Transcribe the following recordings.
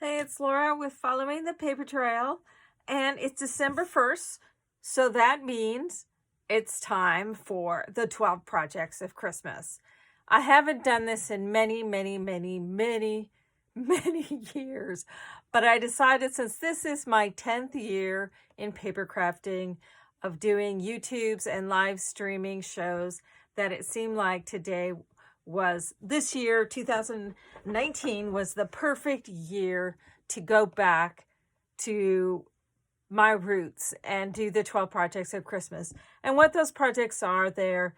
Hey, it's Laura with Following the Paper Trail, and it's December 1st, so that means it's time for the 12 Projects of Christmas. I haven't done this in many years, but I decided since this is my 10th year in paper crafting of doing YouTubes and live streaming shows that it seemed like this year, 2019, was the perfect year to go back to my roots and do the 12 projects of Christmas. And what those projects are, they're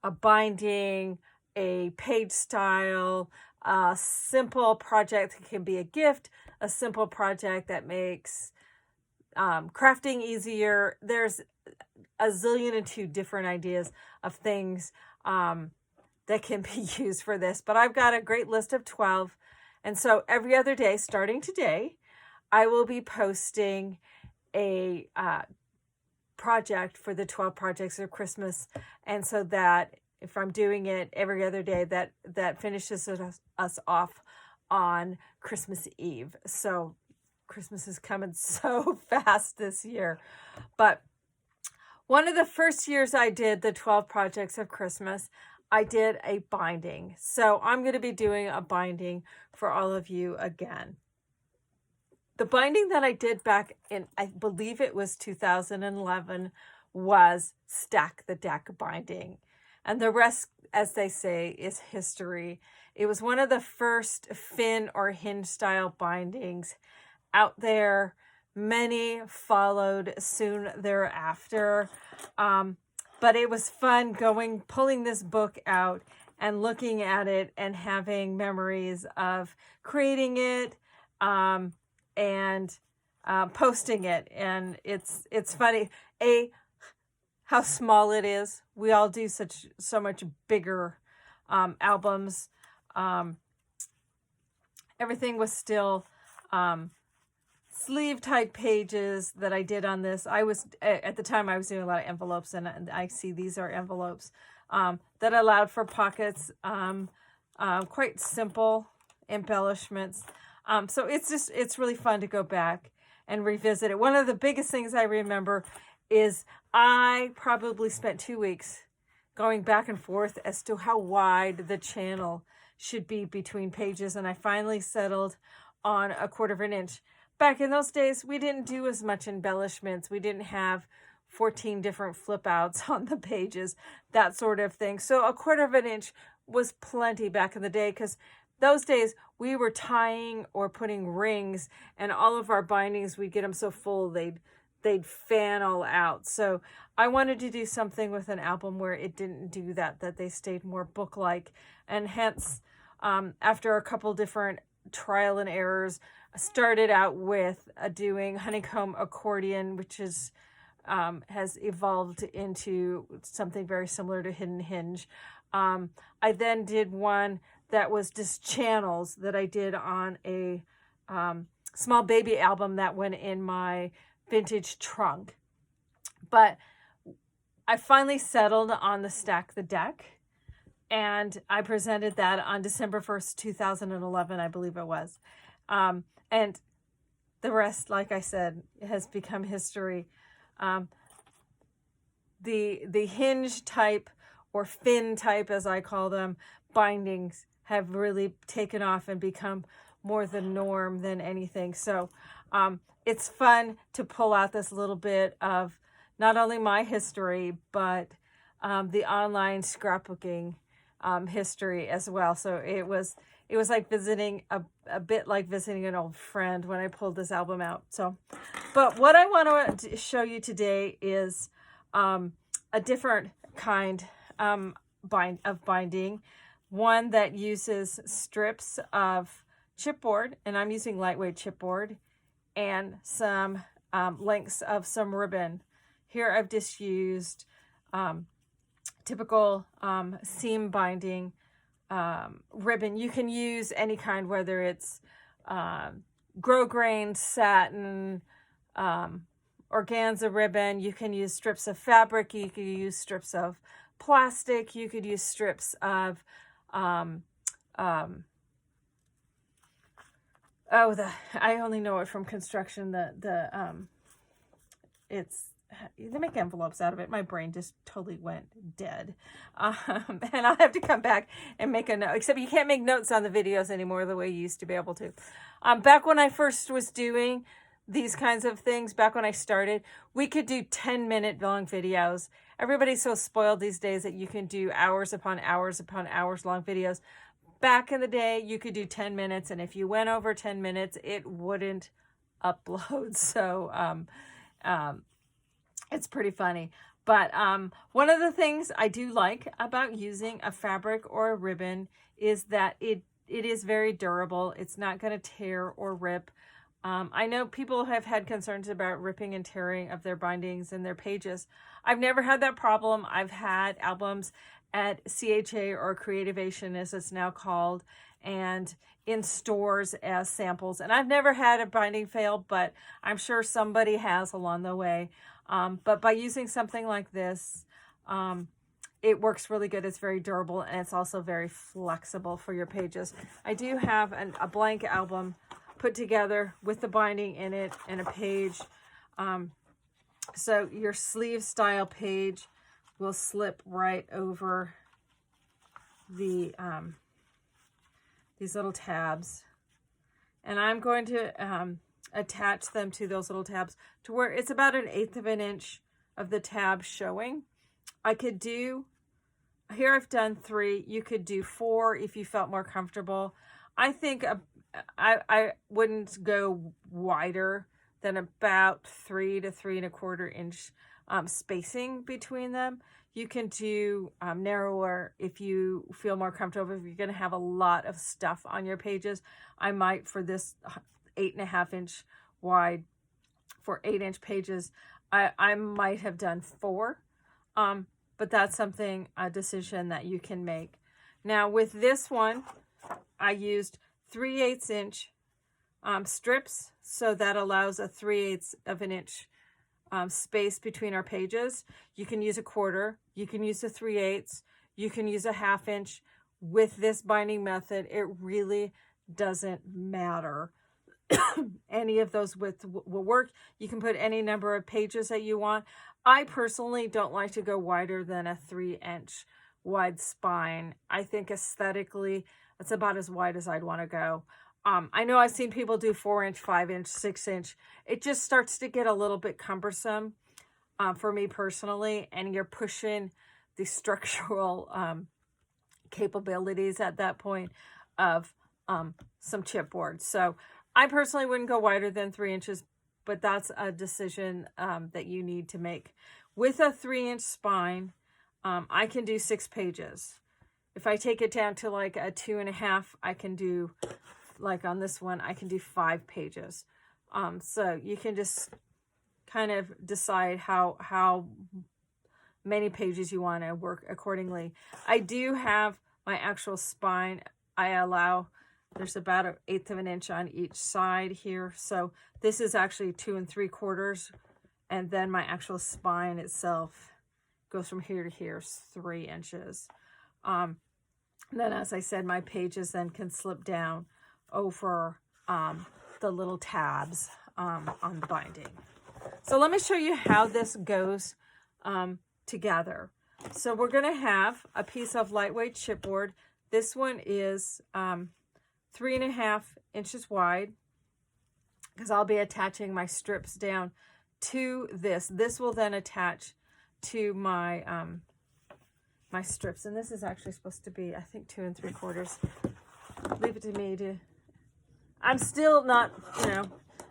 a binding, a page style, a simple project that can be a gift, a simple project that makes crafting easier. There's a zillion and two different ideas of things that can be used for this, but I've got a great list of 12. And so every other day, starting today, I will be posting a project for the 12 projects of Christmas. And so that if I'm doing it every other day, that finishes us off on Christmas Eve. So Christmas is coming so fast this year. But one of the first years I did the 12 projects of Christmas, I did a binding. So I'm going to be doing a binding for all of you again. The binding that I did back in, I believe it was 2011, was Stack the Deck binding. And the rest, as they say, is history. It was one of the first fin or hinge style bindings out there. Many followed soon thereafter. But it was fun pulling this book out and looking at it and having memories of creating it and posting it. And it's funny, how small it is. We all do so much bigger albums. Everything was still sleeve type pages that I did on this. At the time I was doing a lot of envelopes, and I see these are envelopes that allowed for pockets, quite simple embellishments. So it's really fun to go back and revisit it. One of the biggest things I remember is I probably spent 2 weeks going back and forth as to how wide the channel should be between pages, and I finally settled on 1/4 of an inch. Back in those days, we didn't do as much embellishments. We didn't have 14 different flip outs on the pages, that sort of thing. So 1/4 of an inch was plenty back in the day, because those days we were tying or putting rings, and all of our bindings, we'd get them so full they'd fan all out. So I wanted to do something with an album where it didn't do that they stayed more book-like. And hence, after a couple different trial and errors, I started out with doing honeycomb accordion, which has evolved into something very similar to hidden hinge. I then did one that was just channels that I did on a small baby album that went in my vintage trunk. But I finally settled on the Stack the Deck, and I presented that on December 1st, 2011, I believe it was. And the rest, like I said, has become history. The hinge type, or fin type as I call them, bindings have really taken off and become more the norm than anything. So it's fun to pull out this little bit of not only my history, but the online scrapbooking history as well. So it was like visiting a bit like visiting an old friend when I pulled this album out. So, but what I want to show you today is a different kind of binding, one that uses strips of chipboard, and I'm using lightweight chipboard, and some lengths of some ribbon. Here I've just used typical seam binding ribbon. You can use any kind, whether it's grosgrain, satin, organza ribbon. You can use strips of fabric. You can use strips of plastic. You could use strips of Oh, I only know it from construction. They make envelopes out of it. My brain just totally went dead. And I'll have to come back and make a note, except you can't make notes on the videos anymore the way you used to be able to. Back when I first was doing these kinds of things, back when I started, we could do 10-minute long videos. Everybody's so spoiled these days that you can do hours upon hours upon hours long videos. Back in the day, you could do 10 minutes, and if you went over 10 minutes, it wouldn't upload. So it's pretty funny. But one of the things I do like about using a fabric or a ribbon is that it is very durable. It's not going to tear or rip. I know people have had concerns about ripping and tearing of their bindings and their pages. I've never had that problem. I've had albums at CHA or Creativation, as it's now called, and in stores as samples. And I've never had a binding fail, but I'm sure somebody has along the way. But by using something like this, it works really good. It's very durable, and it's also very flexible for your pages. I do have a blank album put together with the binding in it and a page. So your sleeve style page will slip right over the these little tabs. And I'm going to attach them to those little tabs to where it's about 1/8 of an inch of the tab showing. I could do, here I've done 3. You could do 4 if you felt more comfortable. I think I wouldn't go wider than about 3 to 3 1/4 inch spacing between them. You can do narrower if you feel more comfortable. If you're going to have a lot of stuff on your pages, I might, for this 8.5 inch wide for 8-inch pages, I might have done 4. But that's something, a decision that you can make. Now with this one, I used 3/8 inch strips, so that allows a 3/8 of an inch space between our pages. You can use a 1/4, you can use a 3/8, you can use a 1/2 inch. With this binding method, it really doesn't matter. Any of those widths will work. You can put any number of pages that you want. I personally don't like to go wider than a 3-inch wide spine. I think aesthetically, that's about as wide as I'd want to go. I know I've seen people do 4-inch, 5-inch, 6-inch. It just starts to get a little bit cumbersome for me personally, and you're pushing the structural capabilities at that point of some chipboard. So I personally wouldn't go wider than 3 inches, but that's a decision that you need to make. With a 3-inch spine, I can do 6 pages. If I take it down to like a 2.5, I can do, like on this one, I can do 5 pages. So you can just kind of decide how many pages you want to work accordingly. I do have my actual spine. I allow, there's about 1/8 of an inch on each side here. So this is actually 2 3/4. And then my actual spine itself goes from here to here, 3 inches. Then, as I said, my pages then can slip down over the little tabs on the binding. So let me show you how this goes together. So we're going to have a piece of lightweight chipboard. This one is 3.5 inches wide, because I'll be attaching my strips down to this. This will then attach to my my strips, and this is actually supposed to be, I think, 2 3/4. Leave it to me to. I'm still not,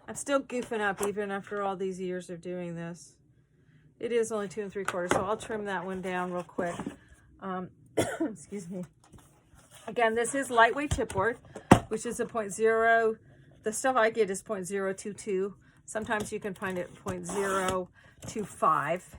I'm still goofing up even after all these years of doing this. It is only 2 3/4, so I'll trim that one down real quick. Excuse me. Again, this is lightweight chipboard, which is a 0.0. The stuff I get is 0.022. Sometimes you can find it 0.025.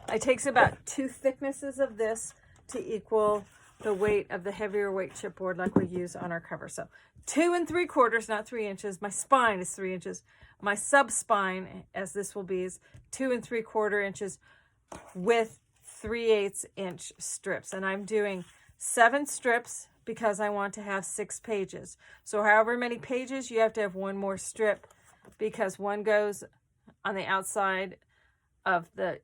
It takes about 2 thicknesses of this to equal the weight of the heavier weight chipboard like we use on our cover. So 2 3/4, not 3 inches. My spine is 3 inches. My sub spine, as this will be, is 2 3/4 inches with 3/8 inch strips. And I'm doing 7 strips because I want to have 6 pages. So however many pages, you have to have one more strip, because one goes on the outside of the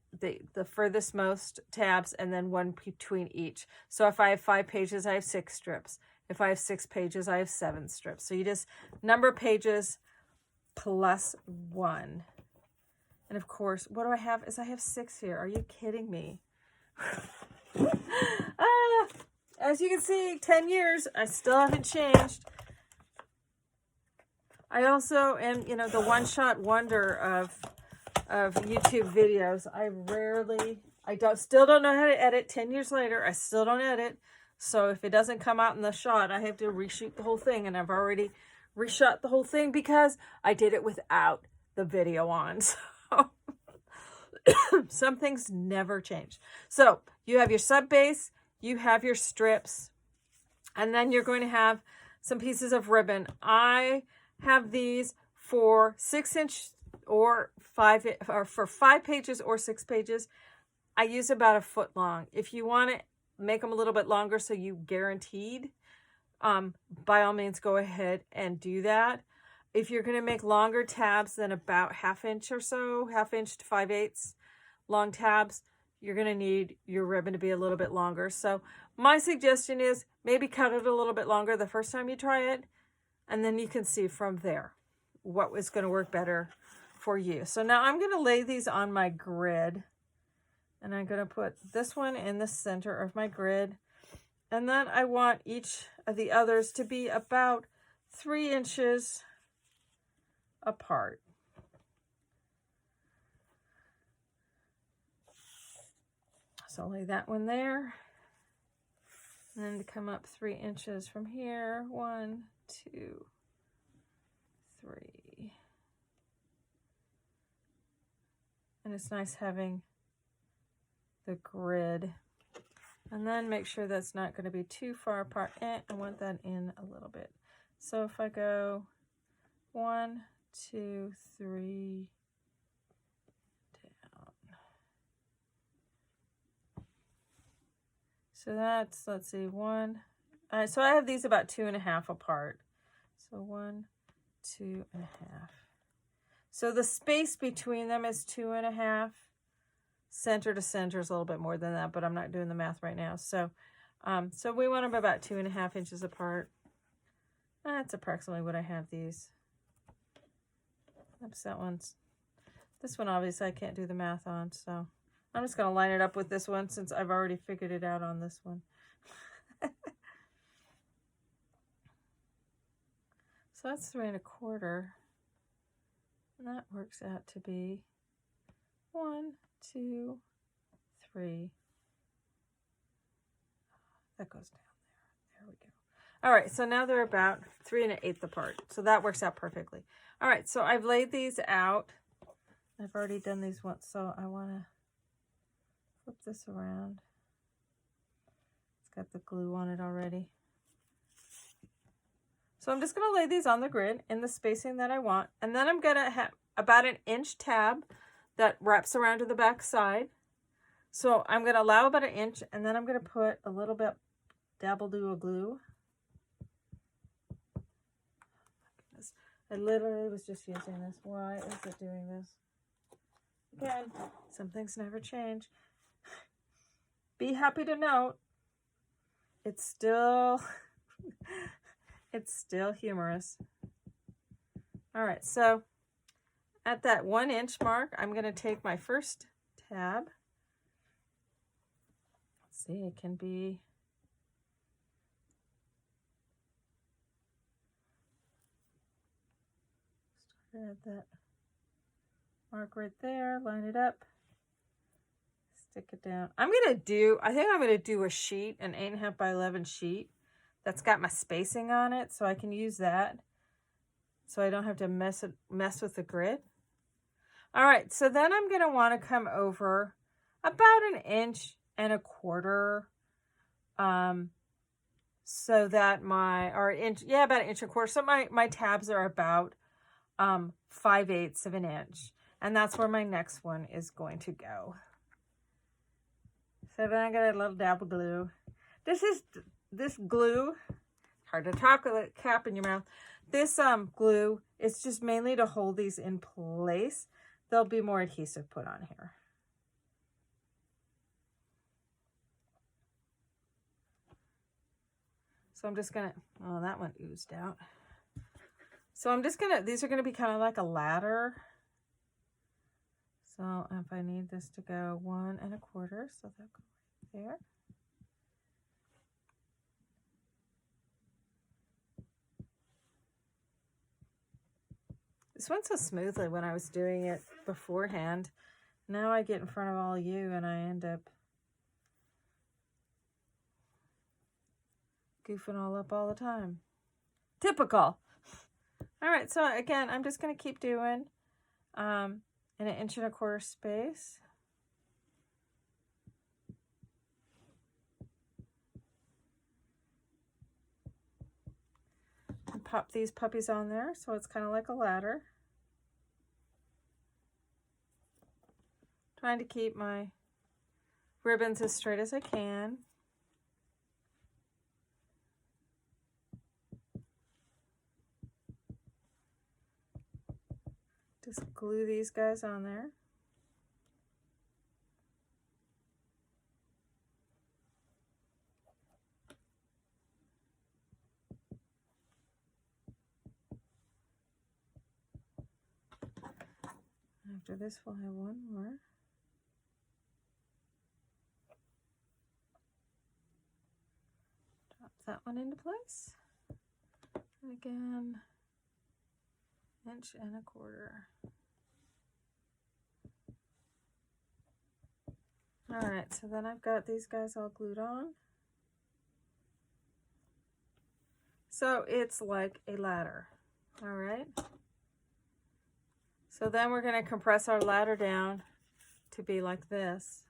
furthest most tabs, and then one between each. So if I have 5 pages, I have 6 strips. If I have 6 pages, I have 7 strips. So you just number pages plus 1. And of course, what do I have? I have 6 here. Are you kidding me? As you can see, 10 years, I still haven't changed. I also am, you know, the one-shot wonder of YouTube videos. Still don't know how to edit. 10 years later, I still don't edit. So if it doesn't come out in the shot, I have to reshoot the whole thing. And I've already reshot the whole thing because I did it without the video on. So some things never change. So you have your sub base, you have your strips, and then you're going to have some pieces of ribbon. I have these for 6-inch or 5 pages or 6 pages. I use about 1 foot long. If you want to make them a little bit longer so you guaranteed, by all means go ahead and do that. If you're going to make longer tabs than about 1/2 inch or so, 1/2 inch to 5/8 long tabs, you're going to need your ribbon to be a little bit longer. So my suggestion is maybe cut it a little bit longer the first time you try it, and then you can see from there what is going to work better for you. So now I'm going to lay these on my grid, and I'm going to put this one in the center of my grid, and then I want each of the others to be about 3 inches apart. So I'll lay that one there, and then to come up 3 inches from here. 1, 2, 3. And it's nice having the grid. And then make sure that's not going to be too far apart. I want that in a little bit. So if I go 1, 2, 3, down. So that's, let's see, 1. So I have these about 2.5 apart. So 1, 2.5. So the space between them is 2.5. Center to center is a little bit more than that, but I'm not doing the math right now. So, so we want them about 2.5 inches apart. That's approximately what I have these. Oops, this one obviously I can't do the math on, so I'm just going to line it up with this one since I've already figured it out on this one. So that's 3 1/4. And that works out to be 1, 2, 3. That goes down there. There we go. All right, so now they're about 3 1/8 apart. So that works out perfectly. All right, so I've laid these out. I've already done these once, so I want to flip this around. It's got the glue on it already. So I'm just going to lay these on the grid in the spacing that I want. And then I'm going to have about 1 inch tab that wraps around to the back side. So I'm going to allow about 1 inch, and then I'm going to put a little bit Dabble-Do glue. I literally was just using this. Why is it doing this? Again, some things never change. Be happy to note, it's still humorous. All right, so at that 1 inch mark, I'm going to take my first tab. Let's see, it can be start at that mark right there, line it up, stick it down. I think I'm going to do a sheet, an 8.5 by 11 sheet that's got my spacing on it, so I can use that so I don't have to mess with the grid. All right, so then I'm going to want to come over about 1.25 inches, so that about 1.25 inches. So my tabs are about 5/8 of an inch, and that's where my next one is going to go. So then I got a little Dabble glue. This is this glue, hard to talk with a cap in your mouth. This glue is just mainly to hold these in place. There'll be more adhesive put on here. So I'm just gonna, oh, that one oozed out. So I'm just gonna, these are gonna be kind of like a ladder. So if I need this to go 1 1/4, so that'll go right there. This went so smoothly when I was doing it beforehand. Now I get in front of all you and I end up goofing all up all the time. Typical. All right, so again, I'm just going to keep doing in 1 1/4 inch space. And pop these puppies on there so it's kind of like a ladder. Trying to keep my ribbons as straight as I can. Just glue these guys on there. After this, we'll have one more. Drop that one into place. And again, 1 1/4 inch. All right, so then I've got these guys all glued on. So it's like a ladder, all right? So then we're going to compress our ladder down to be like this.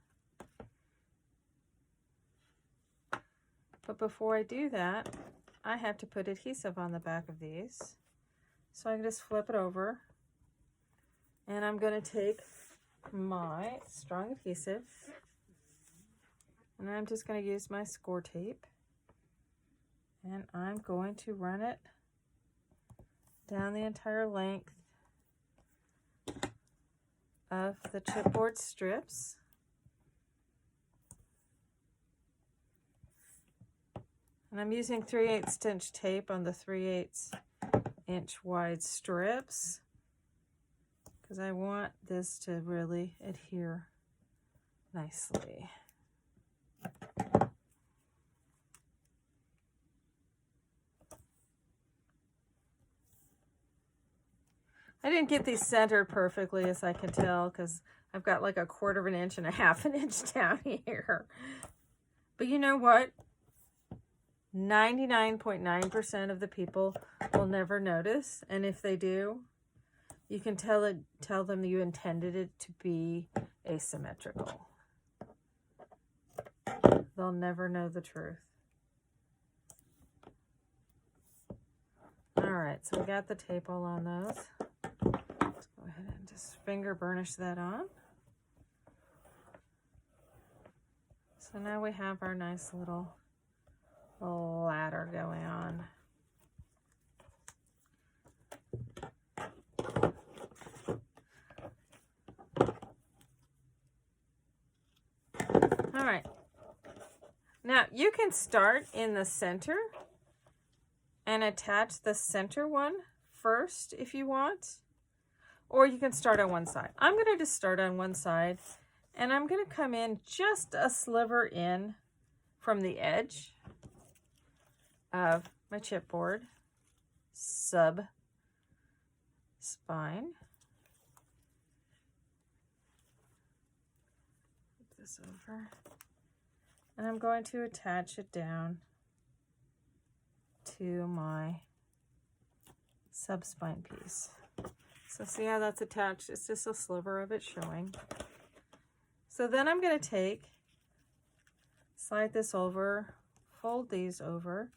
But before I do that, I have to put adhesive on the back of these. So I can just flip it over. And I'm going to take my strong adhesive. And I'm just going to use my score tape. And I'm going to run it down the entire length of the chipboard strips. And I'm using 3/8 inch tape on the 3/8 inch wide strips because I want this to really adhere nicely. I didn't get these centered perfectly, as I can tell, because I've got like 1/4 inch and 1/2 inch down here. But you know what? 99.9% of the people will never notice. And if they do, you can tell them you intended it to be asymmetrical. They'll never know the truth. All right, so we got the tape all on those. Let's go ahead and just finger burnish that on. So now we have our nice little ladder going on. All right. Now you can start in the center and attach the center one first if you want, or you can start on one side. I'm going to just start on one side, and I'm going to come in just a sliver in from the edge of my chipboard sub spine. Flip this over, and I'm going to attach it down to my sub spine piece. So see how that's attached? It's just a sliver of it showing. So then I'm going to slide this over, fold these over,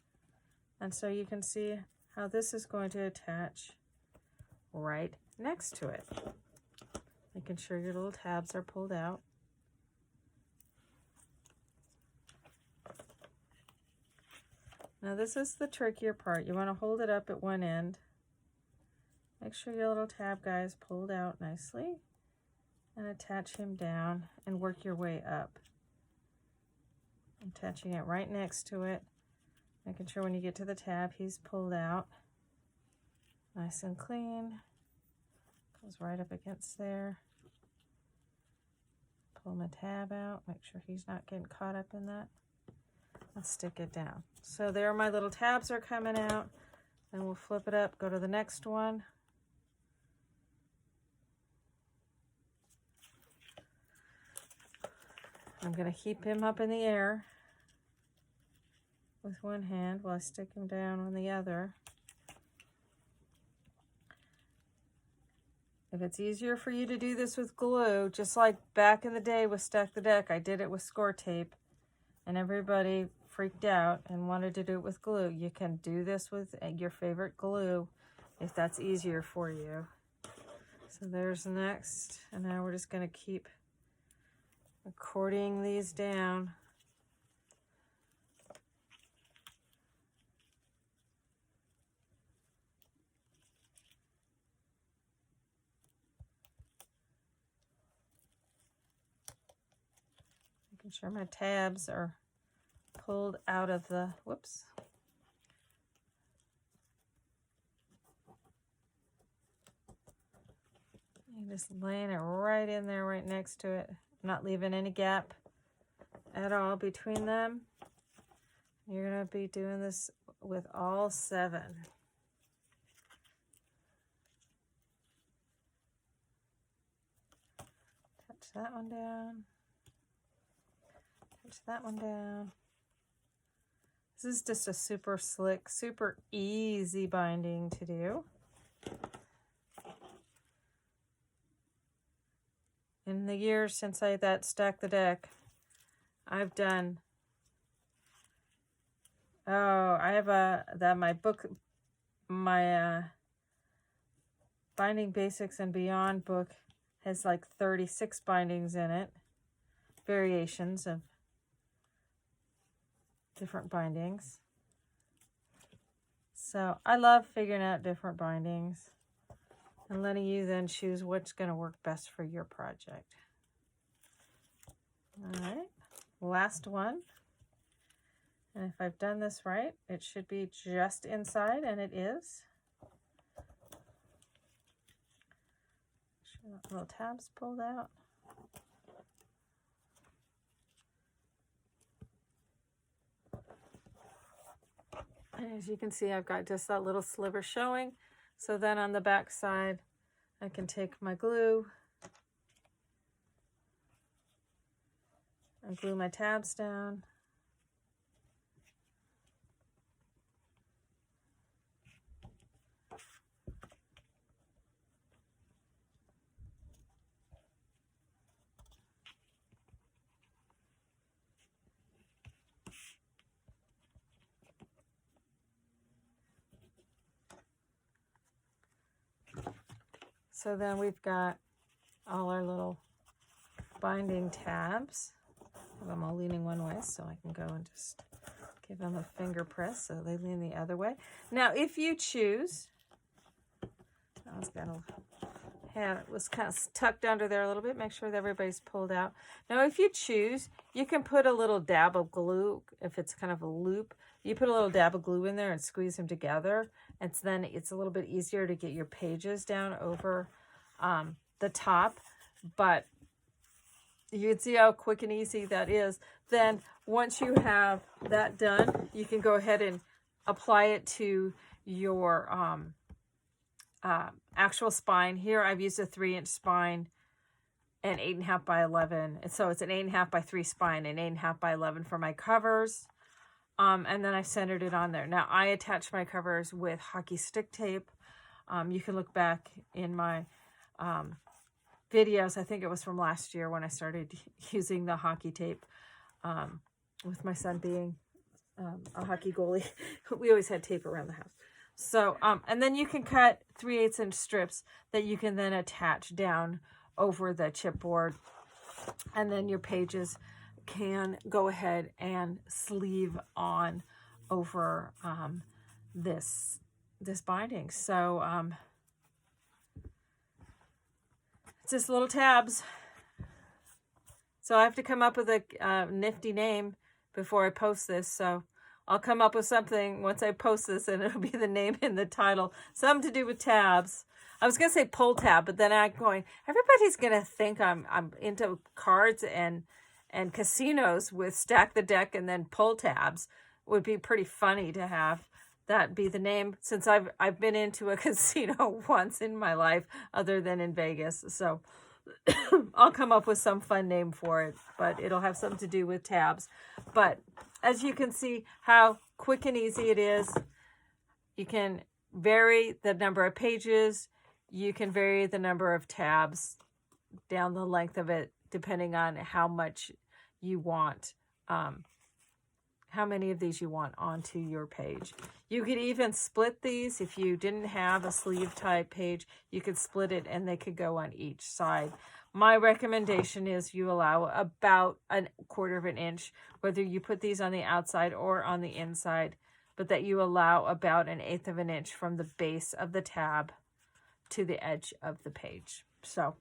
and so you can see how this is going to attach right next to it. Making sure your little tabs are pulled out. Now this is the trickier part. You want to hold it up at one end. Make sure your little tab guy is pulled out nicely, and attach him down and work your way up. I'm attaching it right next to it, making sure when you get to the tab he's pulled out nice and clean. Goes right up against there. Pull my tab out, make sure he's not getting caught up in that, and stick it down. So there my little tabs are coming out, and we'll flip it up, go to the next one. I'm going to keep him up in the air with one hand while I stick him down on the other. If it's easier for you to do this with glue, just like back in the day with Stack the Deck, I did it with score tape and everybody freaked out and wanted to do it with glue. You can do this with your favorite glue if that's easier for you. So there's the next, and now we're just going to keep accordioning these down. Making sure my tabs are pulled out of the, whoops. You're just laying it right in there, right next to it. Not leaving any gap at all between them. You're going to be doing this with all 7. Touch that one down. Touch that one down. This is just a super slick, super easy binding to do. In the years since I Stack the Deck, I've done, I have my book, my Binding Basics and Beyond book has like 36 bindings in it, variations of different bindings. So I love figuring out different bindings and letting you then choose what's going to work best for your project. All right, last one. And if I've done this right, it should be just inside, and it is. Sure that little tab's pulled out. And as you can see, I've got just that little sliver showing. So then on the back side, I can take my glue and glue my tabs down. So then we've got all our little binding tabs. I have them all leaning one way so I can go and just give them a finger press so they lean the other way. Now, if you choose, I was gonna have it was kind of tucked under there a little bit. Make sure that everybody's pulled out. Now, if you choose, you can put a little dab of glue. If it's kind of a loop, you put a little dab of glue in there and squeeze them together. And then it's a little bit easier to get your pages down over the top. But you can see how quick and easy that is. Then once you have that done, you can go ahead and apply it to your actual spine. Here I've used a 3-inch spine and 8.5 by 11. And so it's an 8.5 by 3 spine and 8.5 by 11 for my covers. And then I centered it on there. Now I attach my covers with hockey stick tape. You can look back in my videos. I think it was from last year when I started using the hockey tape with my son being a hockey goalie. We always had tape around the house. So, and then you can cut 3/8 inch strips that you can then attach down over the chipboard. And then your pages can go ahead and sleeve on over this binding. So it's just little tabs. So I have to come up with a nifty name before I post this. So I'll come up with something once I post this, and it'll be the name in the title. Something to do with tabs. I was going to say pull tab, but then I'm going, everybody's going to think I'm into cards and casinos with stack the deck and then pull tabs. Would be pretty funny to have that be the name, since I've been into a casino once in my life other than in Vegas. So I'll come up with some fun name for it, but it'll have something to do with tabs. But as you can see how quick and easy it is, you can vary the number of pages. You can vary the number of tabs down the length of it, depending on how much you want, how many of these you want onto your page. You could even split these. If you didn't have a sleeve type page, you could split it and they could go on each side. My recommendation is you allow about 1/4 inch, whether you put these on the outside or on the inside, but that you allow about 1/8 inch from the base of the tab to the edge of the page. So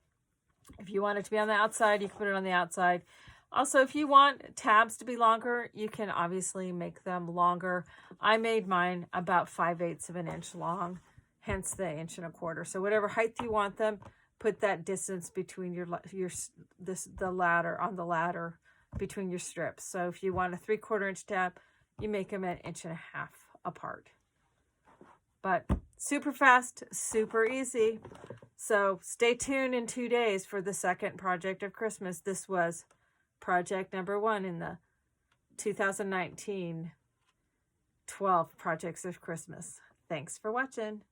if you want it to be on the outside, you can put it on the outside. Also, if you want tabs to be longer, you can obviously make them longer. I made mine about 5/8 inch long, hence the 1.25 inch. So whatever height you want them, put that distance between the ladder between your strips. So if you want a 3/4 inch tab, you make them 1.5 inches apart. But super fast, super easy. So stay tuned in 2 days for the second project of Christmas. This was project number 1 in the 2019 12 projects of Christmas. Thanks for watching.